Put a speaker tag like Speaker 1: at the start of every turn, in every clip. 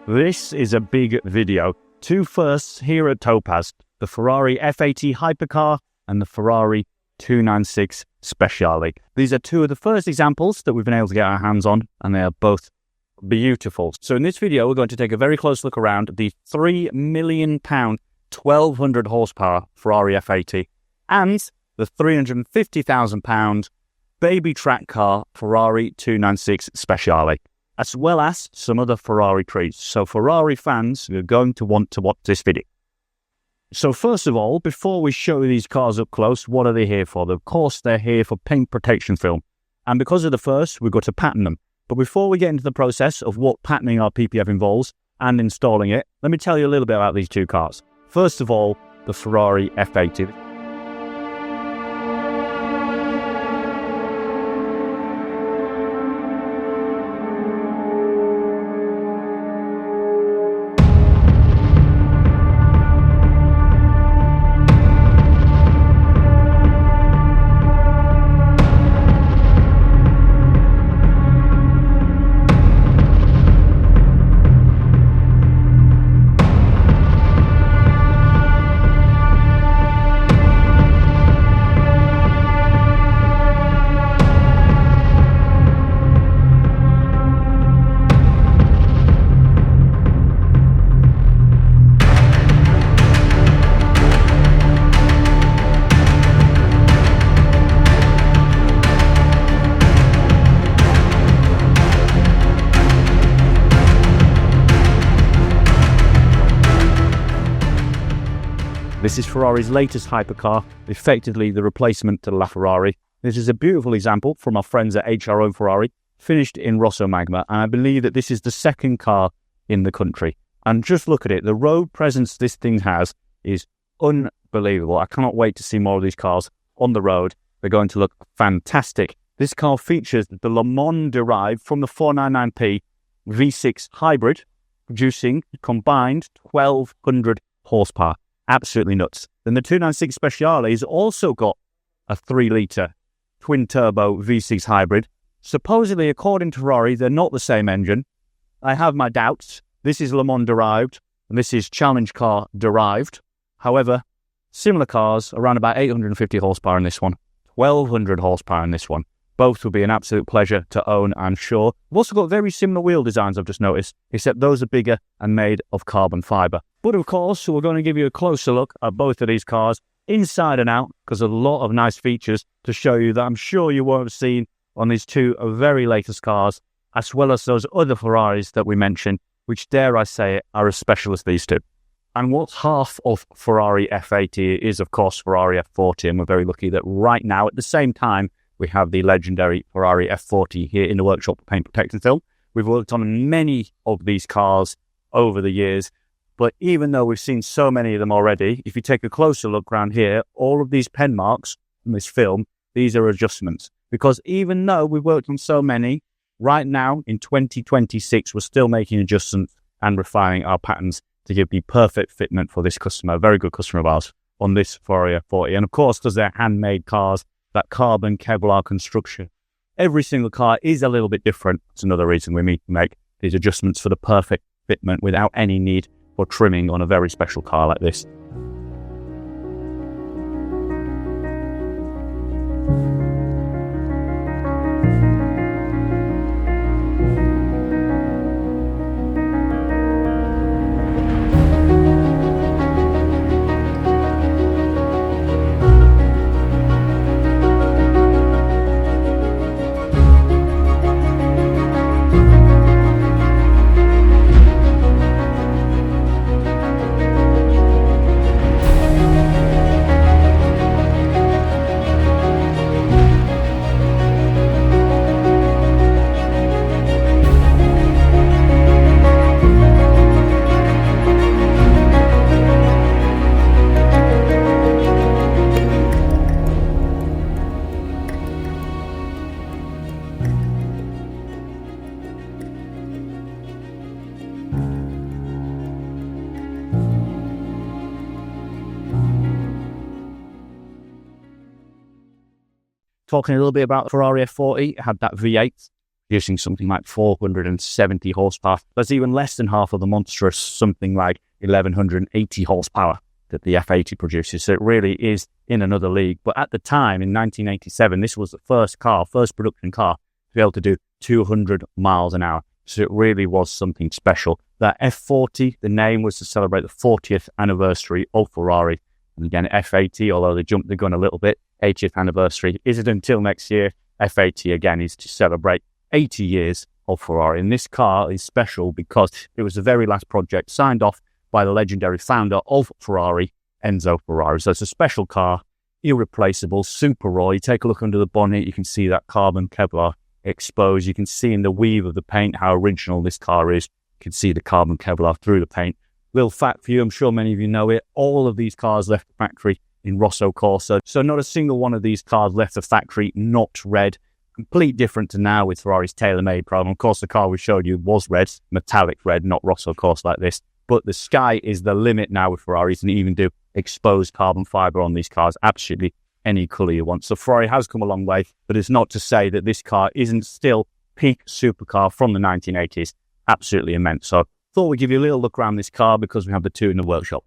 Speaker 1: This is a big video. Two firsts here at Topaz, the Ferrari F80 Hypercar and the Ferrari 296 Speciali. These are two of the first examples that we've been able to get our hands on, and they are both beautiful. So in this video, we're going to take a very close look around the £3 million, 1,200 horsepower Ferrari F80 and the £350,000 baby track car Ferrari 296 Speciali, as well as some other Ferrari treats. So Ferrari fans are going to want to watch this video. So first of all, before we show you these cars up close, what are they here for? Of course, they're here for paint protection film. And because of the first, we've got to pattern them. But before we get into the process of what patterning our PPF involves and installing it, let me tell you a little bit about these two cars. First of all, the Ferrari F80. This is Ferrari's latest hypercar, effectively the replacement to the LaFerrari. This is a beautiful example from our friends at HRO Ferrari, finished in Rosso Magma, and I believe that this is the second car in the country. And just look at it, the road presence this thing has is unbelievable. I cannot wait to see more of these cars on the road. They're going to look fantastic. This car features the Le Mans derived from the 499p V6 hybrid, producing combined 1,200 horsepower. Absolutely nuts. Then the 296 Speciali has also got a 3-litre twin-turbo V6 hybrid. Supposedly, according to Ferrari, they're not the same engine. I have my doubts. This is Le Mans derived, and this is Challenge Car derived. However, similar cars, around about 850 horsepower in this one, 1,200 horsepower in this one. Both will be an absolute pleasure to own, I'm sure. We've also got very similar wheel designs, I've just noticed, except those are bigger and made of carbon fibre. But of course, we're going to give you a closer look at both of these cars, inside and out, because there's a lot of nice features to show you that I'm sure you won't have seen on these two very latest cars, as well as those other Ferraris that we mentioned, which, dare I say it, are as special as these two. And what's half of Ferrari F80 is, of course, Ferrari F40, and we're very lucky that right now, at the same time, we have the legendary Ferrari F40 here in the workshop for paint protection film. We've worked on many of these cars over the years, but even though we've seen so many of them already, if you take a closer look around here, all of these pen marks in this film, these are adjustments. Because even though we've worked on so many, right now in 2026, we're still making adjustments and refining our patterns to give the perfect fitment for this customer, a very good customer of ours, on this Ferrari F40. And of course, because they're handmade cars, that carbon Kevlar construction, every single car is a little bit different. That's another reason we need to make these adjustments for the perfect fitment without any need for trimming on a very special car like this. Talking a little bit about Ferrari F40, it had that V8, producing something like 470 horsepower. That's even less than half of the monstrous something like 1180 horsepower that the F80 produces. So it really is in another league. But at the time, in 1987, this was the first production car to be able to do 200 miles an hour. So it really was something special. That F40, the name was to celebrate the 40th anniversary of Ferrari. And again, F80, although they jumped the gun a little bit, 80th anniversary isn't until next year. F80, again, is to celebrate 80 years of Ferrari. And this car is special because it was the very last project signed off by the legendary founder of Ferrari, Enzo Ferrari. So it's a special car, irreplaceable, super raw. You take a look under the bonnet, you can see that carbon Kevlar exposed. You can see in the weave of the paint how original this car is. You can see the carbon Kevlar through the paint. Little fact for you, I'm sure many of you know it, all of these cars left the factory in Rosso Corsa. So not a single one of these cars left the factory not red. Complete different to now with Ferrari's tailor-made problem. Of course, the car we showed you was red, metallic red, not Rosso Corsa like this. But the sky is the limit now with Ferraris, and you even do exposed carbon fibre on these cars, absolutely any colour you want. So Ferrari has come a long way, but it's not to say that this car isn't still peak supercar from the 1980s. Absolutely immense. So thought we'd give you a little look around this car because we have the two in the workshop.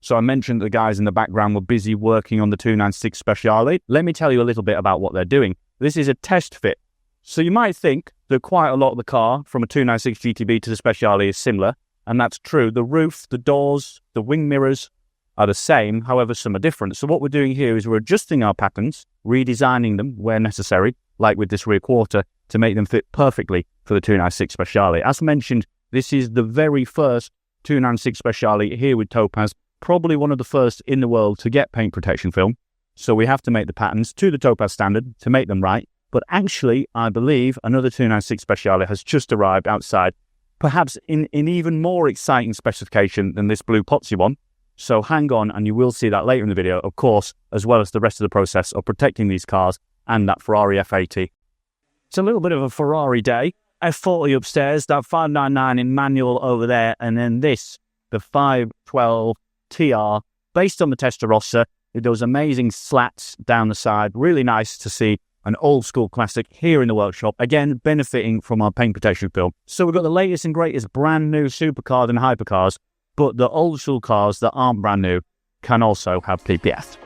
Speaker 1: So I mentioned the guys in the background were busy working on the 296 Speciale. Let me tell you a little bit about what they're doing. This is a test fit. So you might think that quite a lot of the car from a 296 GTB to the Speciale is similar, and that's true. The roof, the doors, the wing mirrors are the same, however some are different. So what we're doing here is we're adjusting our patterns, redesigning them where necessary, like with this rear quarter, to make them fit perfectly for the 296 Speciale. As mentioned, this is the very first 296 Speciale here with Topaz, probably one of the first in the world to get paint protection film. So we have to make the patterns to the Topaz standard to make them right. But actually, I believe another 296 Speciale has just arrived outside, perhaps in even more exciting specification than this blue Pozzi one. So hang on, and you will see that later in the video, of course, as well as the rest of the process of protecting these cars and that Ferrari F80. It's a little bit of a Ferrari day. F40 upstairs, that 599 in manual over there, and then this, the 512 TR, based on the Testarossa, with those amazing slats down the side. Really nice to see an old school classic here in the workshop, again, benefiting from our paint protection film. So we've got the latest and greatest brand new supercars and hypercars, but the old school cars that aren't brand new can also have PPF.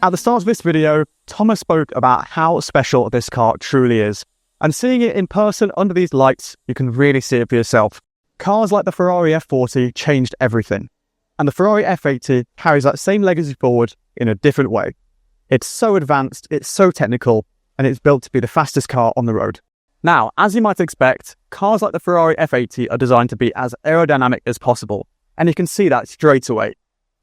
Speaker 2: At the start of this video, Thomas spoke about how special this car truly is. And seeing it in person under these lights, you can really see it for yourself. Cars like the Ferrari F40 changed everything. And the Ferrari F80 carries that same legacy forward in a different way. It's so advanced, it's so technical, and it's built to be the fastest car on the road. Now, as you might expect, cars like the Ferrari F80 are designed to be as aerodynamic as possible. And you can see that straight away.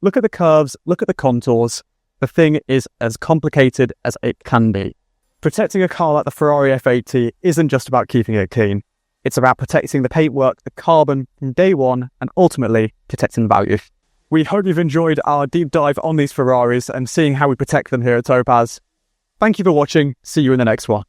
Speaker 2: Look at the curves, look at the contours. The thing is as complicated as it can be. Protecting a car like the Ferrari F80 isn't just about keeping it clean. It's about protecting the paintwork, the carbon from day one, and ultimately protecting the value. We hope you've enjoyed our deep dive on these Ferraris and seeing how we protect them here at Topaz. Thank you for watching. See you in the next one.